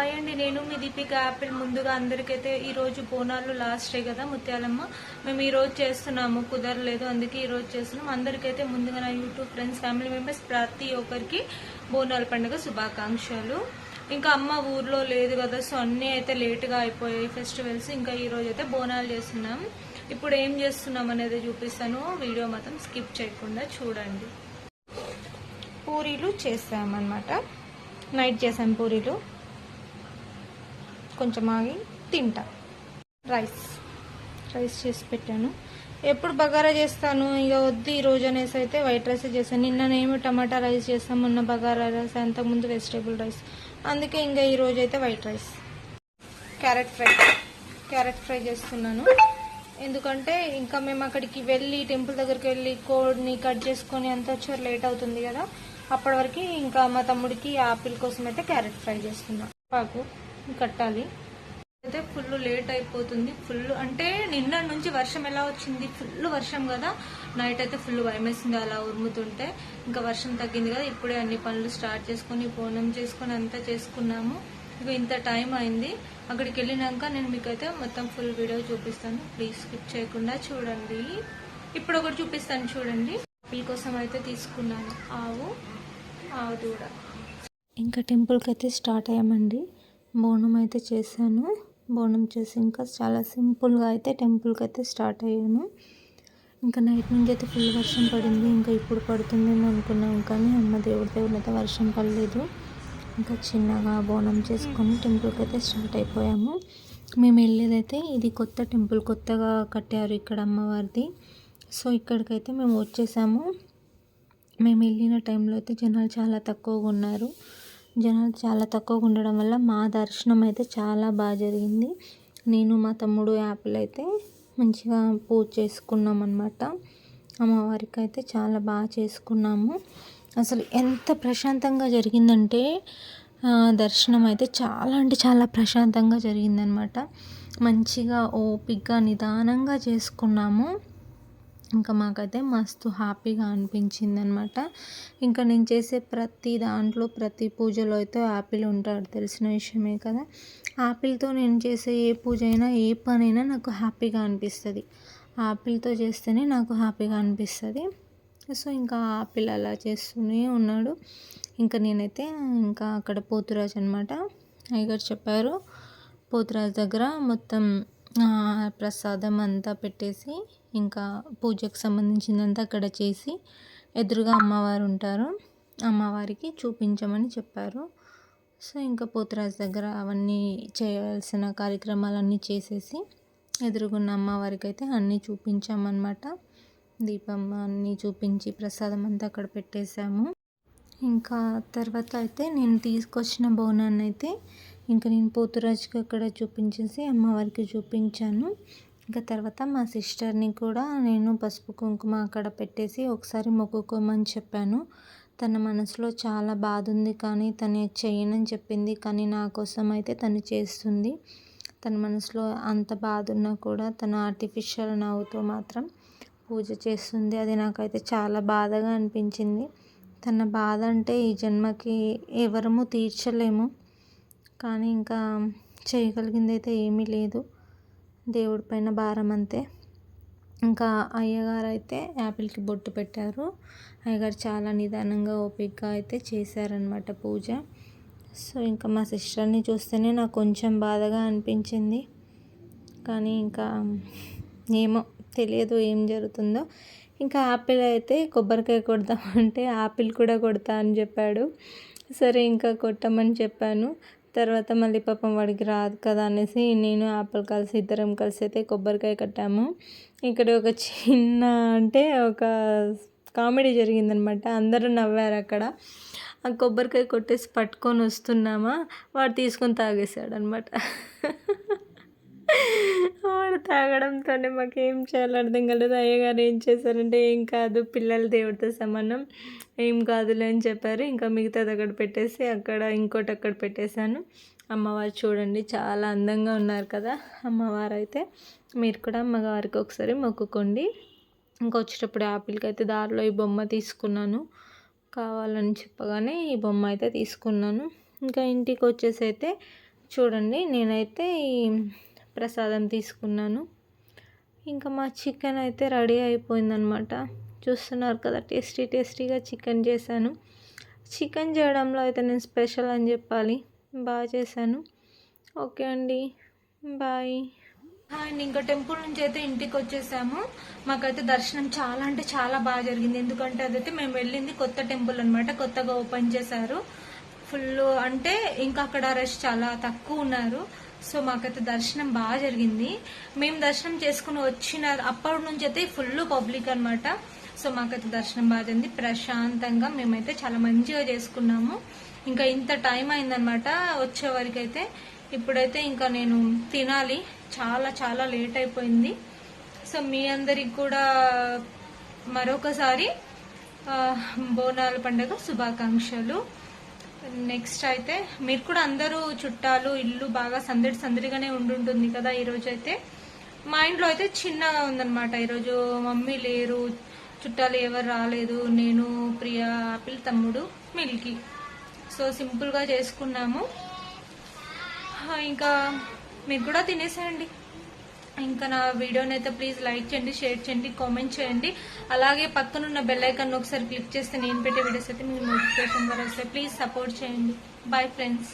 Hi అండి, నేను మీ Deepika Apple. ముందుగా అందరికైతే ఈరోజు బోనాలు లాస్ట్ డే కదా ముత్యాలమ్మ, మేము ఈరోజు చేస్తున్నాము. కుదరలేదు, అందుకే ఈరోజు చేస్తున్నాం. అందరికైతే ముందుగా నా యూట్యూబ్ ఫ్రెండ్స్, ఫ్యామిలీ మెంబర్స్ ప్రతి ఒక్కరికి బోనాల పండుగ శుభాకాంక్షలు. ఇంకా అమ్మ ఊర్లో లేదు కదా, సో అన్నీ అయితే లేట్గా అయిపోయాయి ఫెస్టివల్స్. ఇంకా ఈరోజు అయితే బోనాలు చేస్తున్నాం. ఇప్పుడు ఏం చేస్తున్నాం అనేది చూపిస్తాను, వీడియో మాత్రం స్కిప్ చేయకుండా చూడండి. పూరీలు చేసామన్నమాట, నైట్ చేసాం పూరీలు. కొంచెం ఆగి తింటా. రైస్ చేసి పెట్టాను. ఎప్పుడు బగారా చేస్తాను, ఇక వద్దు ఈరోజు అనేసి అయితే వైట్ రైస్ చేస్తాను. నిన్ననేమో టమాటా రైస్ చేస్తాం, మొన్న బగారా రైస్, అంతకుముందు వెజిటేబుల్ రైస్. అందుకే ఇంకా ఈరోజు అయితే వైట్ రైస్. క్యారెట్ ఫ్రై చేస్తున్నాను. ఎందుకంటే ఇంకా మేము అక్కడికి వెళ్ళి టెంపుల్ దగ్గరికి వెళ్ళి కోడ్ని కట్ చేసుకొని అంత వచ్చారు, లేట్ అవుతుంది కదా. అప్పటి వరకు ఇంకా మా తమ్ముడికి ఆపిల్ కోసం అయితే క్యారెట్ ఫ్రై చేస్తున్నాం. పాకు కట్టాలి అయితే ఫుల్ లేట్ అయిపోతుంది. ఫుల్ అంటే నిన్న నుంచి వర్షం ఎలా వచ్చింది, ఫుల్ వర్షం కదా. నైట్ అయితే ఫుల్ భయం వేసింది అలా ఉరుముతుంటే. ఇంకా వర్షం తగ్గింది కదా, ఇప్పుడే అన్ని పనులు స్టార్ట్ చేసుకొని బోనం చేసుకొని అంతా చేసుకున్నాము. ఇక ఇంత టైం అయింది. అక్కడికి వెళ్ళినాక నేను మీకైతే మొత్తం ఫుల్ వీడియో చూపిస్తాను, ప్లీజ్ స్కిప్ చేయకుండా చూడండి. ఇప్పుడు ఒకటి చూపిస్తాను చూడండి. ఆపిల్ కోసం అయితే తీసుకున్నాను ఆవు దూడ. ఇంకా టెంపుల్కి అయితే స్టార్ట్ అయ్యామండి. బోనం అయితే చేశాను. బోనం చేసి ఇంకా చాలా సింపుల్గా అయితే టెంపుల్కి అయితే స్టార్ట్ అయ్యాను. ఇంకా నైట్ నుంచి అయితే ఫుల్ వర్షం పడింది. ఇంకా ఇప్పుడు పడుతుందేమో అనుకున్నాం, కానీ అమ్మ దేవుడి అయితే వర్షం పడలేదు. ఇంకా చిన్నగా బోనం చేసుకొని టెంపుల్కి అయితే స్టార్ట్ అయిపోయాము. మేము వెళ్ళేదైతే ఇది కొత్త టెంపుల్, కొత్తగా కట్టారు ఇక్కడ అమ్మవారిది. సో ఇక్కడికైతే మేము వచ్చేసాము. మేము వెళ్ళిన టైంలో అయితే జనాలు చాలా తక్కువగా ఉన్నారు. జనాలు చాలా తక్కువగా ఉండడం వల్ల మా దర్శనం అయితే చాలా బాగా జరిగింది. నేను మా తమ్ముడు యాపిల్ అయితే మంచిగా పూజ చేసుకున్నాం అన్నమాట. అమ్మవారికి అయితే చాలా బాగా చేసుకున్నాము. అసలు ఎంత ప్రశాంతంగా జరిగిందంటే దర్శనం అయితే చాలా అంటే చాలా ప్రశాంతంగా జరిగిందనమాట. మంచిగా ఓపికగా నిదానంగా చేసుకున్నాము. ఇంకా మాకైతే మస్తు హ్యాపీగా అనిపించింది అనమాట. ఇంకా నేను చేసే ప్రతి దాంట్లో ప్రతి పూజలో అయితే యాపిల్ ఉంటాడు, తెలిసిన విషయమే కదా. యాపిల్తో నేను చేసే ఏ పూజ అయినా ఏ పనైనా నాకు హ్యాపీగా అనిపిస్తుంది. యాపిల్తో చేస్తేనే నాకు హ్యాపీగా అనిపిస్తుంది. సో ఇంకా యాపిల్ అలా చేస్తూనే ఉన్నాడు. ఇంకా నేనైతే ఇంకా అక్కడ పోతురాజు అనమాట, అయ్యగారు చెప్పారు పోతురాజు దగ్గర మొత్తం ప్రసాదం అంతా పెట్టేసి ఇంకా పూజకు సంబంధించిందంతా అక్కడ చేసి ఎదురుగా అమ్మవారు ఉంటారు, అమ్మవారికి చూపించమని చెప్పారు. సో ఇంకా పోతురాజు దగ్గర అవన్నీ చేయాల్సిన కార్యక్రమాలన్నీ చేసేసి ఎదురుగున్న అమ్మవారికి అయితే అన్నీ చూపించామన్నమాట. దీపం అన్నీ చూపించి ప్రసాదం అంతా అక్కడ పెట్టేశాము. ఇంకా తర్వాత అయితే నేను తీసుకొచ్చిన బోనాన్ని అయితే ఇంకా నేను పోతురాజుకి అక్కడ చూపించేసి అమ్మవారికి చూపించాను. ఇంకా తర్వాత మా సిస్టర్ని కూడా నేను పసుపు కుంకుమ అక్కడ పెట్టేసి ఒకసారి మొక్కుకోమని చెప్పాను. తన మనసులో చాలా బాధ ఉంది, కానీ తను చేయనని చెప్పింది. కానీ నా కోసం అయితే తను చేస్తుంది. తన మనసులో అంత బాధ ఉన్నా కూడా తను ఆర్టిఫిషియల్ నవ్వుతో మాత్రం పూజ చేస్తుంది. అది నాకైతే చాలా బాధగా అనిపించింది. తన బాధ అంటే ఈ జన్మకి ఎవరము తీర్చలేము, కానీ ఇంకా చేయగలిగింది అయితే ఏమీ లేదు. దేవుడి పైన భారం అంతే. ఇంకా అయ్యగారు అయితే యాపిల్కి బొట్టు పెట్టారు. అయ్యగారు చాలా నిదానంగా ఓపికగా అయితే చేశారనమాట పూజ. సో ఇంకా మా సిస్టర్ని చూస్తేనే నాకు కొంచెం బాధగా అనిపించింది, కానీ ఇంకా ఏమో తెలియదు ఏం జరుగుతుందో. ఇంకా యాపిల్ అయితే కొబ్బరికాయ కొడతామంటే యాపిల్ కూడా కొడతా అని చెప్పాడు. సరే ఇంకా కొట్టమని చెప్పాను. తర్వాత మళ్ళీ పాపం వాడికి రాదు కదా అనేసి నేను యాపిల్ కలిసి ఇద్దరం కలిసి అయితే కొబ్బరికాయ కట్టాము. ఇక్కడ ఒక చిన్న అంటే ఒక కామెడీ జరిగిందనమాట. అందరూ నవ్వారు అక్కడ. ఆ కొబ్బరికాయ కొట్టేసి పట్టుకొని వస్తున్నామా, వాడు తీసుకొని తాగేశాడు అనమాట. వాడు తాగడంతోనే మాకు ఏం చేయాలో అర్థం కాలేదు. అయ్యగారు ఏం చేశారంటే ఏం కాదు, పిల్లలు దేవుడితో సమానం, ఏం కాదులే అని చెప్పారు. ఇంకా మిగతాది అక్కడ పెట్టేసి అక్కడ ఇంకోటి అక్కడ పెట్టేశాను. అమ్మవారు చూడండి చాలా అందంగా ఉన్నారు కదా. అమ్మవారు అయితే మీరు కూడా అమ్మవారికి ఒకసారి మొక్కుకోండి. ఇంకా వచ్చేటప్పుడు యాపిల్కి అయితే దారిలో ఈ బొమ్మ తీసుకున్నాను, కావాలని చెప్పగానే ఈ బొమ్మ అయితే తీసుకున్నాను. ఇంకా ఇంటికి వచ్చేసి అయితే చూడండి నేనైతే ఈ ప్రసాదం తీసుకున్నాను. ఇంకా మా చికెన్ అయితే రెడీ అయిపోయిందనమాట. చూస్తున్నారు కదా, టేస్టీగా చికెన్ చేశాను. చికెన్ చేయడంలో అయితే నేను స్పెషల్ అని చెప్పాలి, బాగా చేశాను. ఓకే అండి, బాయ్. అండ్ ఇంకా టెంపుల్ నుంచి అయితే ఇంటికి వచ్చేసాము. మాకైతే దర్శనం చాలా అంటే చాలా బాగా జరిగింది. ఎందుకంటే అదైతే మేము వెళ్ళింది కొత్త టెంపుల్ అనమాట, కొత్తగా ఓపెన్ చేశారు. ఫుల్ అంటే ఇంకా అక్కడ రష్ చాలా తక్కువ ఉన్నారు. సో మాకైతే దర్శనం బాగా జరిగింది. మేము దర్శనం చేసుకుని వచ్చిన అప్పటి నుంచి అయితే ఫుల్ పబ్లిక్ అనమాట. సో మాకైతే దర్శనం బాగా జరిగింది. ప్రశాంతంగా మేమైతే చాలా మంచిగా చేసుకున్నాము. ఇంకా ఇంత టైం అయిందనమాట వచ్చే వరకు అయితే. ఇప్పుడైతే ఇంకా నేను తినాలి, చాలా చాలా లేట్ అయిపోయింది. సో మీ అందరికి కూడా మరొకసారి బోనాల పండుగ శుభాకాంక్షలు. నెక్స్ట్ అయితే మీరు కూడా అందరూ చుట్టాలు ఇల్లు బాగా సందడిగానే ఉండుంటుంది కదా. ఈరోజు అయితే మా ఇంట్లో అయితే చిన్నగా ఉందన్నమాట. ఈరోజు మమ్మీ లేరు, చుట్టాలు ఎవరు రాలేదు, నేను, ప్రియా, ఆపిల్, తమ్ముడు, మిల్కీ. సో సింపుల్గా చేసుకున్నాము. ఇంకా మీరు కూడా తినేసేయండి. ఇంకా నా వీడియోని అయితే ప్లీజ్ లైక్ చేయండి, షేర్ చేయండి, కామెంట్ చేయండి. అలాగే పక్కనున్న బెల్ ఐకాన్ ఒకసారి క్లిక్ చేస్తే నేను పెట్టే వీడియోస్ అయితే మీకు నోటిఫికేషన్ ద్వారా వస్తాయి. ప్లీజ్ సపోర్ట్ చేయండి. Bye friends.